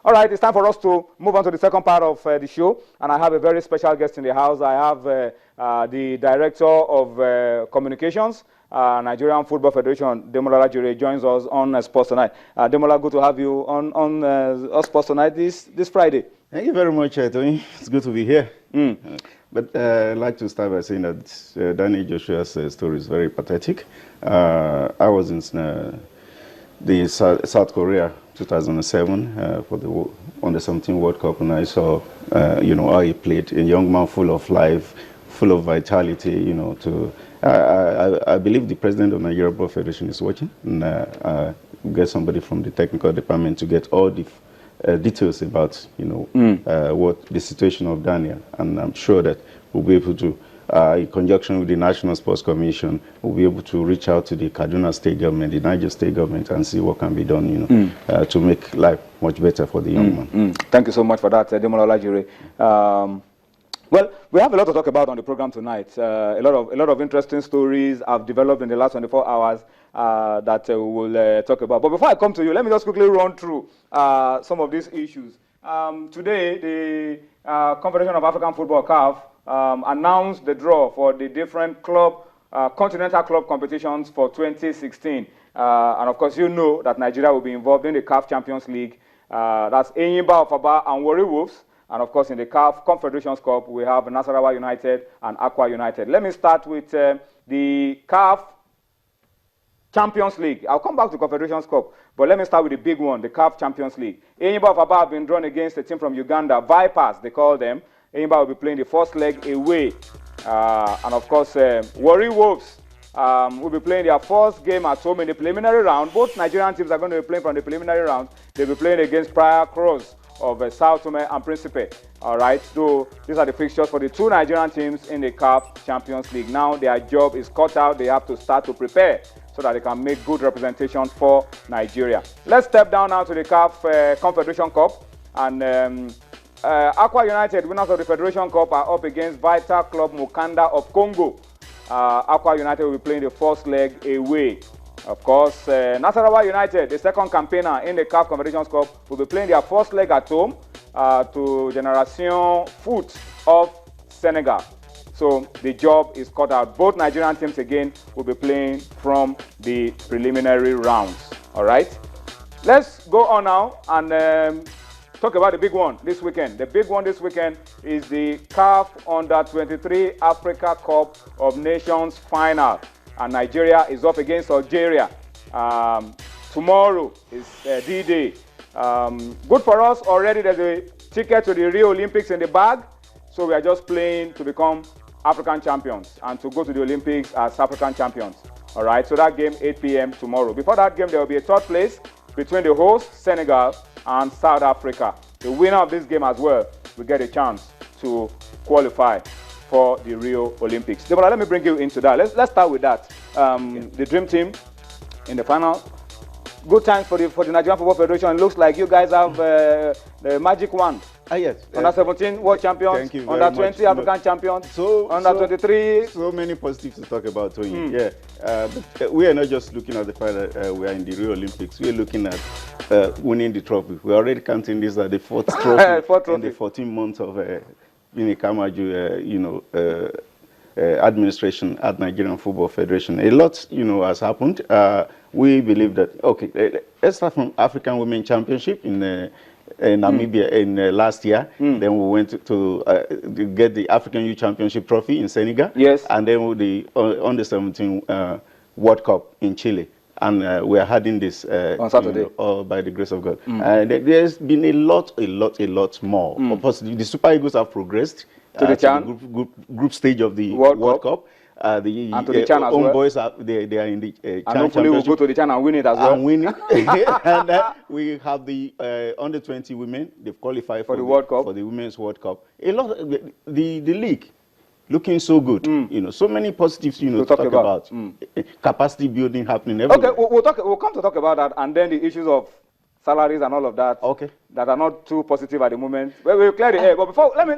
All right, it's time for us to move on to the second part of the show, and I have a very special guest in the house. I have the Director of Communications, Nigerian Football Federation, Demola Olajire, joins us on Sports Tonight. Demola, good to have you on Sports Tonight this Friday. Thank you very much, Tony. It's good to be here. But I'd like to start by saying that Danny Joshua's story is very pathetic. I was in the South Korea 2007 for the Under-17 World Cup, and I saw, how he played. A young man full of life, full of vitality. I believe the president of Nigeria Football Federation is watching, and get somebody from the technical department to get all the details about, what the situation of Daniel, and I'm sure that we'll be able to, in conjunction with the National Sports Commission, we'll be able to reach out to the Kaduna State government, the Niger State government, and see what can be done, to make life much better for the young man. Thank you so much for that, Demola Olajire. Well, we have a lot to talk about on the program tonight. A lot of interesting stories have developed in the last 24 hours that we will talk about. But before I come to you, let me just quickly run through some of these issues. Today, the Confederation of African Football, CAF, announced the draw for the different continental club competitions for 2016. And of course, you know that Nigeria will be involved in the CAF Champions League. That's Enyimba of Aba and Warri Wolves. And of course, in the CAF Confederations Cup, we have Nasarawa United and Aqua United. Let me start with the CAF Champions League. I'll come back to Confederations Cup, but let me start with the big one, the CAF Champions League. Enyimba of Aba have been drawn against a team from Uganda, Vipers, they call them. Enyimba will be playing the first leg away. And of course, Warri Wolves will be playing their first game at home in the preliminary round. Both Nigerian teams are going to be playing from the preliminary round. They'll be playing against Praia Cross of Sao Tome and Principe. All right, so these are the fixtures for the two Nigerian teams in the CAF Champions League. Now their job is cut out. They have to start to prepare so that they can make good representation for Nigeria. Let's step down now to the CAF Confederation Cup. And Aqua United, winners of the Federation Cup, are up against Vital Club Mukanda of Congo. Aqua United will be playing the first leg away. Of course, Nasarawa United, the second campaigner in the CAF Confederations Cup, will be playing their first leg at home to Generation Foot of Senegal. So the job is cut out. Both Nigerian teams again will be playing from the preliminary rounds. All right. Let's go on now and talk about the big one this weekend. The big one this weekend is the CAF Under-23 Africa Cup of Nations final. And Nigeria is up against Algeria. Tomorrow is D-Day. Good for us. Already there's a ticket to the Rio Olympics in the bag. So we are just playing to become African champions and to go to the Olympics as African champions. All right, so that game 8 p.m. tomorrow. Before that game, there will be a third place between the host, Senegal, and South Africa. The winner of this game as well will get a chance to qualify for the Rio Olympics. Demola, let me bring you into that. Let's start with that. The dream team in the final. Good times for the Nigerian Football Federation. It looks like you guys have the magic wand. Yes. Under-17 world champions. Thank you. Under-20 African champions. Under-23. So many positives to talk about, Tony. But we are not just looking at the fact that we are in the Rio Olympics. We are looking at winning the trophy. We are already counting this as the fourth trophy in the 14 months of Kamaju, administration at Nigerian Football Federation. A lot, has happened. We believe that, okay, let's start from African Women Championship in Namibia in last year. Then we went to get the African Youth Championship trophy in Senegal. Yes. And then with the Under-17 World Cup in Chile. And we are having this on Saturday, all by the grace of God. There's been a lot more. Of course, the Super Eagles have progressed to the group stage of the World Cup. The own boys are they are in the and hopefully we'll go to the Chan and win it as well. And win it. And we have the under-20 women. They've qualified for the World Cup, for the Women's World Cup. A lot of the league looking so good. So many positives to talk about. Capacity building happening everywhere. Okay, we'll come to talk about that, and then the issues of salaries and all of that. Okay. That are not too positive at the moment. We'll clear the air. But before, let me.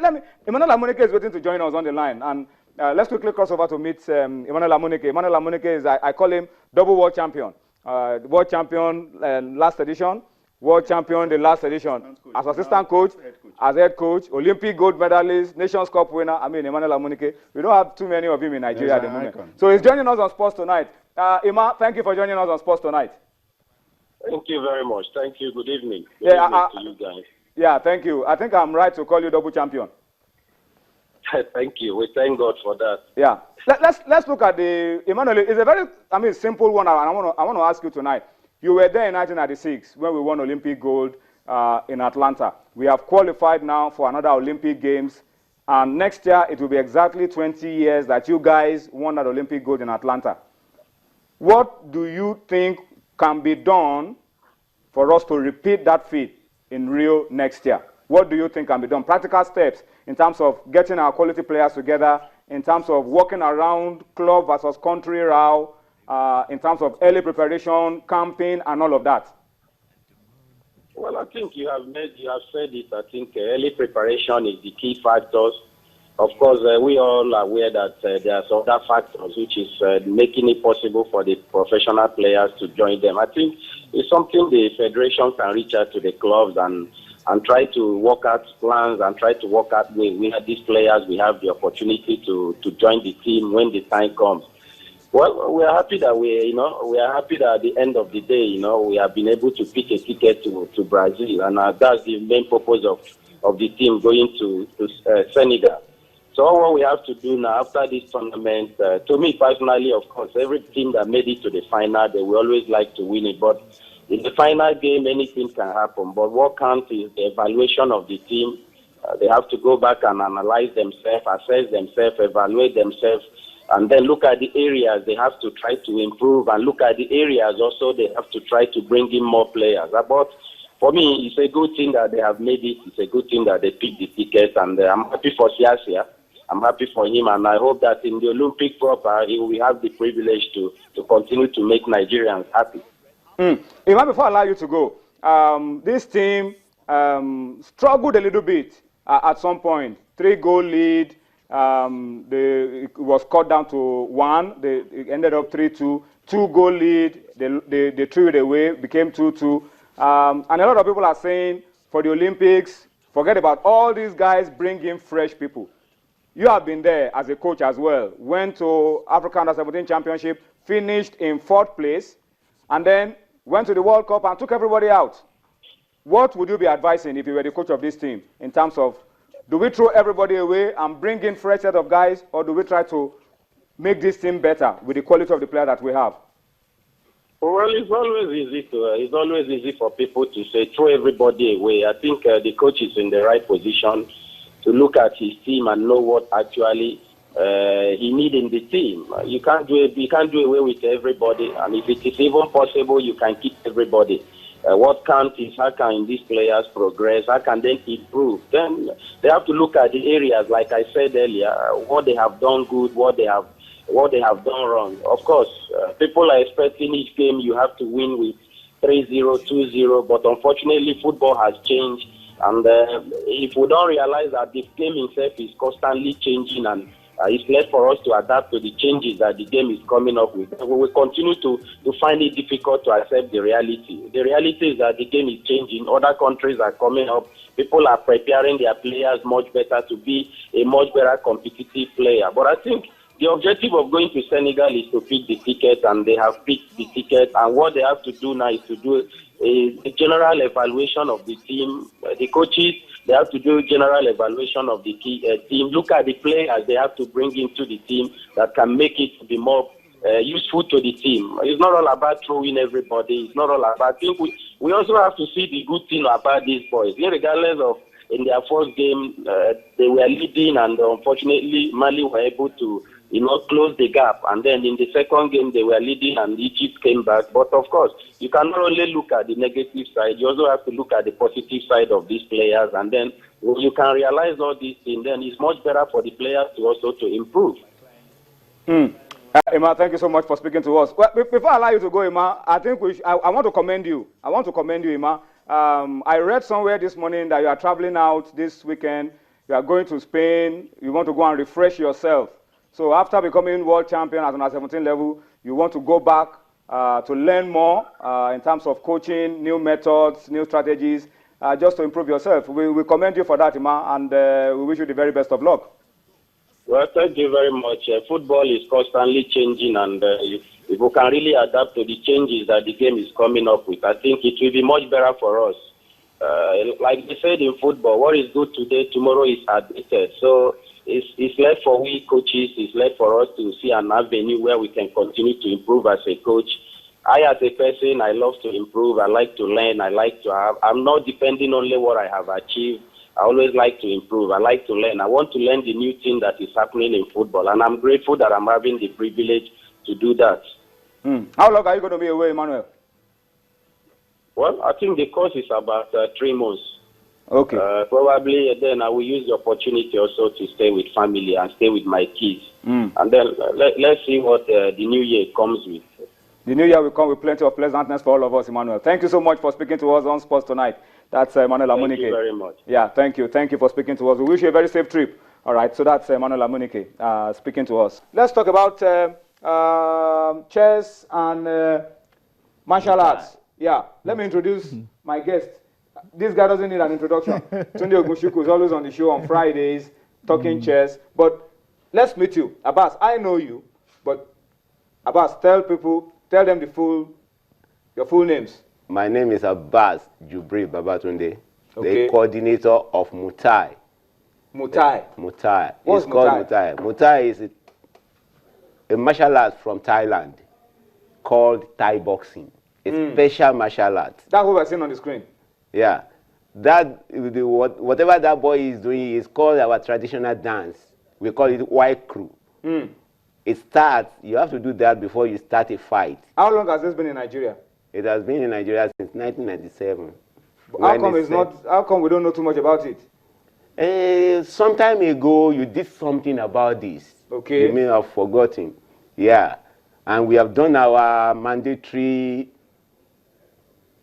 Emmanuel Amuneke is waiting to join us on the line, and let's quickly cross over to meet Emmanuel Amuneke. Emmanuel Amuneke is, I call him double world champion. World champion last edition, world champion the last edition, as assistant coach, as head coach, Olympic gold medalist, Nations Cup winner. I mean, Emmanuel Amuneke. We don't have too many of him in Nigeria at the moment. So he's joining us on Sports Tonight. Emma, thank you for joining us on Sports Tonight. Thank you very much. Thank you. Good evening. Good evening to you guys. Yeah, thank you. I think I'm right to call you double champion. Thank you. We thank God for that. Yeah. Let's look at the Emmanuel. It's a very simple one. I want to ask you tonight. You were there in 1996 when we won Olympic gold in Atlanta. We have qualified now for another Olympic Games, and next year it will be exactly 20 years that you guys won that Olympic gold in Atlanta. What do you think can be done for us to repeat that feat in Rio next year? What do you think can be done? Practical steps in terms of getting our quality players together, in terms of working around club versus country row, in terms of early preparation, camping, and all of that. Well, I think you have said it. I think early preparation is the key factors. Of course, we all are aware that there are some other factors which is making it possible for the professional players to join them. I think it's something the federation can reach out to the clubs and try to work out plans and try to work out we have these players, we have the opportunity to join the team when the time comes. Well, we are happy that at the end of the day, we have been able to pick a ticket to Brazil, and that's the main purpose of the team going to Senegal. So what we have to do now after this tournament, to me personally, of course, every team that made it to the final, they will always like to win it. But in the final game, anything can happen. But what counts is the evaluation of the team. They have to go back and analyze themselves, assess themselves, evaluate themselves, and then look at the areas they have to try to improve, and look at the areas also they have to try to bring in more players. But for me, it's a good thing that they have made it. It's a good thing that they picked the tickets, and I'm happy for Siasia. I'm happy for him, and I hope that in the Olympic proper, he will have the privilege to continue to make Nigerians happy. Even before I allow you to go, this team struggled a little bit at some point. 3-goal lead. It was cut down to 1. It ended up 3-2. 2-goal lead. They threw it away. Became 2-2. And a lot of people are saying for the Olympics, forget about all these guys. Bring in fresh people. You have been there as a coach as well. Went to Africa Under-17 Championship, finished in 4th place, and then went to the World Cup and took everybody out. What would you be advising if you were the coach of this team in terms of, do we throw everybody away and bring in fresh set of guys, or do we try to make this team better with the quality of the player that we have? Well, it's always easy for people to say throw everybody away. I think the coach is in the right position to look at his team and know what actually he needs in the team. You can't do away with everybody, and if it is even possible, you can keep everybody. What counts is how can these players progress, how can they improve. Then they have to look at the areas, like I said earlier, what they have done good, what they have done wrong. Of course, people are expecting each game you have to win with 3-0, 2-0, but unfortunately football has changed. And if we don't realize that the game itself is constantly changing, and it's left for us to adapt to the changes that the game is coming up with, we will continue to find it difficult to accept the reality. The reality is that the game is changing. Other countries are coming up. People are preparing their players much better to be a much better competitive player. But I think the objective of going to Senegal is to pick the ticket, and they have picked the ticket. And what they have to do now is to do a general evaluation of the team. The coaches, they have to do a general evaluation of the team. Look at the players they have to bring into the team that can make it to be more useful to the team. It's not all about throwing everybody. It's not all about. I think we also have to see the good thing about these boys. Regardless of in their first game, they were leading, and unfortunately, Mali were able to close the gap. And then in the second game, they were leading and Egypt came back. But of course, you cannot only look at the negative side. You also have to look at the positive side of these players. And then when you can realize all these things, then it's much better for the players to also to improve. Emma, thank you so much for speaking to us. Well, before I allow you to go, Emma, I think I want to commend you. I want to commend you, Emma. I read somewhere this morning that you are traveling out this weekend. You are going to Spain. You want to go and refresh yourself. So after becoming world champion at under 17 level, you want to go back to learn more in terms of coaching, new methods, new strategies, just to improve yourself. We commend you for that, Ima, and we wish you the very best of luck. Well, thank you very much. Football is constantly changing, and if we can really adapt to the changes that the game is coming up with, I think it will be much better for us. Like they said in football, what is good today, tomorrow is outdated. So it's left for we coaches, it's left for us to see an avenue where we can continue to improve as a coach. I, as a person, I love to improve. I like to learn. I'm not depending only what I have achieved. I always like to improve. I like to learn. I want to learn the new thing that is happening in football, and I'm grateful that I'm having the privilege to do that. How long are you going to be away, Emmanuel? Well, I think the course is about 3 months. Okay. Probably then I will use the opportunity also to stay with family and stay with my kids. And then let's see what the new year comes with. The new year will come with plenty of pleasantness for all of us, Emmanuel. Thank you so much for speaking to us on Sports Tonight. That's Emmanuel Amuneke. Thank you very much. Yeah, thank you. Thank you for speaking to us. We wish you a very safe trip. All right, so that's Emmanuel Amuneke speaking to us. Let's talk about chess and martial arts. Yeah, let me introduce my guest. This guy doesn't need an introduction. Tunde Ogunshuku is always on the show on Fridays, talking chess. But let's meet you. Abbas, I know you, but Abbas, tell them your full names. My name is Abbas Jubri Babatunde, Okay. the coordinator of Muay. Muay. Muay. What's It's called Muay? Muay. Muay is a martial art from Thailand called Thai boxing. It's special martial art. That's what we're seeing on the screen. Yeah. Whatever that boy is doing is called our traditional dance. We call it white crew. It starts, you have to do that before you start a fight. How long has this been in Nigeria? It has been in Nigeria since 1997. How come we don't know too much about it? Some time ago, you did something about this. Okay. You may have forgotten. Yeah. And we have done our mandatory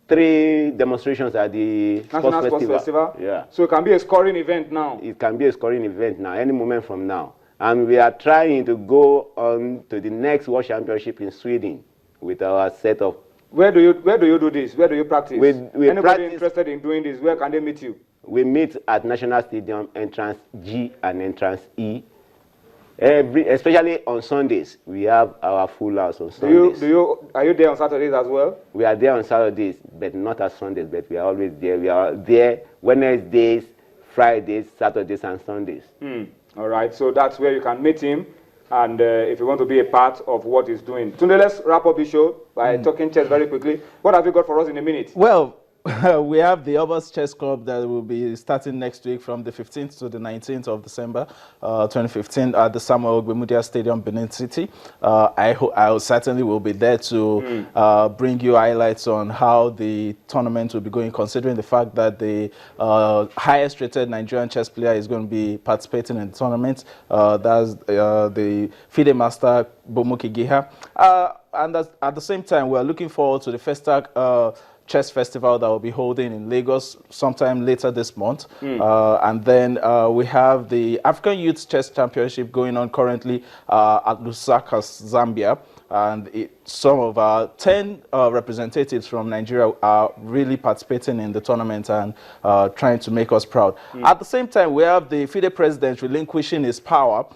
3 demonstrations at the National Sports Festival? Yeah. So it can be a scoring event now. It can be a scoring event now, any moment from now. And we are trying to go on to the next World Championship in Sweden with our set of. Where do you do this? Where do you practice? We Anybody practice, interested in doing this, where can they meet you? We meet at National Stadium, entrance G and entrance E. Especially on Sundays, we have our full house on Sundays. Are you there on Saturdays as well? We are there on Saturdays, but not on Sundays, but we are always there. We are there Wednesdays, Fridays, Saturdays, and Sundays. All right, so that's where you can meet him, and if you want to be a part of what he's doing. Tunde, let's wrap up the show by talking chess very quickly. What have you got for us in a minute? Well, we have the Obas Chess Club that will be starting next week from the 15th to the 19th of December 2015 at the Samuel Ogbemudia Stadium, Benin City. I certainly will be there to bring you highlights on how the tournament will be going, considering the fact that the highest rated Nigerian chess player is going to be participating in the tournament. That's the FIDE master, Bomuki Giha. And at the same time, we're looking forward to the Festac Chess Festival that will be holding in Lagos sometime later this month. And then we have the African Youth Chess Championship going on currently at Lusaka, Zambia. And some of our 10 representatives from Nigeria are really participating in the tournament and trying to make us proud. At the same time, we have the FIDE president relinquishing his power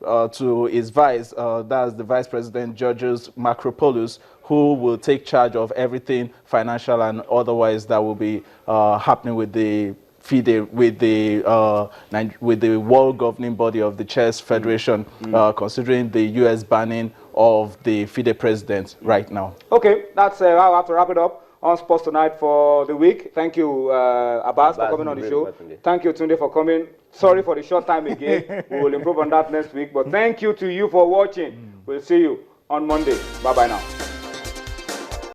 to his vice, that's the Vice President Georgios Macropoulos, who will take charge of everything financial and otherwise that will be happening with the FIDE, with the world governing body of the Chess Federation, considering the U.S. banning of the FIDE president right now. Okay, that's how I have to wrap it up on Sports Tonight for the week. Thank you, Abbas, for coming on the show. Thank you, Tunde, for coming. Sorry for the short time again. We will improve on that next week. But thank you to you for watching. We'll see you on Monday. Bye-bye now.